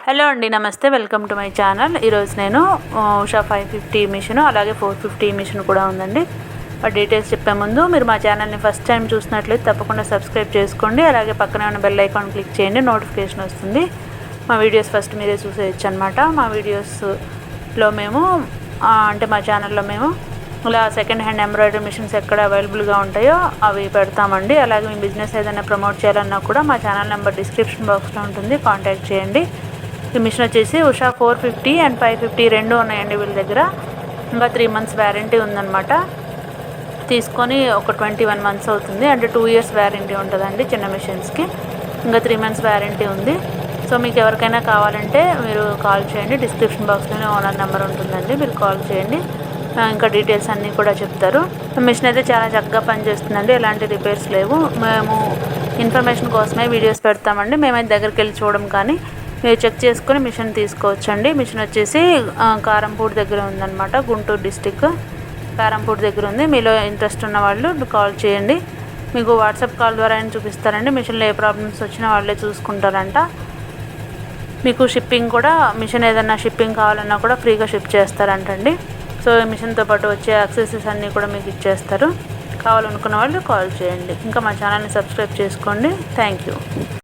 Hello అండి, నమస్తే. Welcome to my channel. ఈరోజు నేను ఉషా 550 మిషన్ అలాగే 450 మిషన్ కూడా ఉందండి. ఆ డీటెయిల్స్ చెప్పే ముందు మీరు మా ఛానల్ని ఫస్ట్ టైం చూసినట్లయితే తప్పకుండా సబ్స్క్రైబ్ చేసుకోండి. అలాగే పక్కనే ఉన్న బెల్ ఐకాన్ క్లిక్ చేయండి, నోటిఫికేషన్ వస్తుంది. మా వీడియోస్ ఫస్ట్ మీరే చూసేయచ్చు అనమాట. మా వీడియోస్లో మేము అంటే మా ఛానల్లో మేము ఇలా సెకండ్ హ్యాండ్ ఎంబ్రాయిడరీ మిషన్స్ ఎక్కడ అవైలబుల్గా ఉంటాయో అవి పెడతామండి. అలాగే మీ బిజినెస్ ఏదైనా ప్రమోట్ చేయాలన్నా కూడా మా ఛానల్ నెంబర్ డిస్క్రిప్షన్ బాక్స్లో ఉంటుంది, కాంటాక్ట్ చేయండి. ఈ మిషన్ వచ్చేసి ఉషా 450 అండ్ 550 రెండు ఉన్నాయండి వీళ్ళ దగ్గర. ఇంకా 3 months వ్యారంటీ ఉందన్నమాట. తీసుకొని ఒక 21 months అవుతుంది, అంటే 2 years వ్యారంటీ ఉంటుందండి చిన్న మిషన్స్కి. ఇంకా 3 months వ్యారంటీ ఉంది. సో మీకు ఎవరికైనా కావాలంటే మీరు కాల్ చేయండి. డిస్క్రిప్షన్ బాక్స్లోనే ఓనర్ నెంబర్ ఉంటుందండి, మీరు కాల్ చేయండి. ఇంకా డీటెయిల్స్ అన్నీ కూడా చెప్తారు. మిషన్ అయితే చాలా చక్కగా పనిచేస్తుందండి, ఎలాంటి రిపేర్స్ లేవు. మేము ఇన్ఫర్మేషన్ కోసమే వీడియోస్ పెడతామండి. మేమైతే దగ్గరికి వెళ్ళి చూడడం కానీ మీరు చెక్ చేసుకొని మిషన్ తీసుకోవచ్చండి. మిషన్ వచ్చేసి కారంపూడి దగ్గర ఉందన్నమాట, గుంటూరు డిస్టిక్ కారంపూడి దగ్గర ఉంది. మీలో ఇంట్రెస్ట్ ఉన్న వాళ్ళు కాల్ చేయండి. మీకు వాట్సాప్ కాల్ ద్వారా అయినా చూపిస్తారండి. మిషన్లో ఏ ప్రాబ్లమ్స్ వచ్చినా వాళ్ళే చూసుకుంటారంట. మీకు షిప్పింగ్ కూడా, మిషన్ ఏదన్నా షిప్పింగ్ కావాలన్నా కూడా ఫ్రీగా షిప్ చేస్తారంటండి. సో మిషన్తో పాటు వచ్చే యాక్సెసరీస్ అన్నీ కూడా మీకు ఇచ్చేస్తారు. కావాలనుకున్న వాళ్ళు కాల్ చేయండి. ఇంకా మా ఛానల్ని సబ్స్క్రైబ్ చేసుకోండి. Thank you.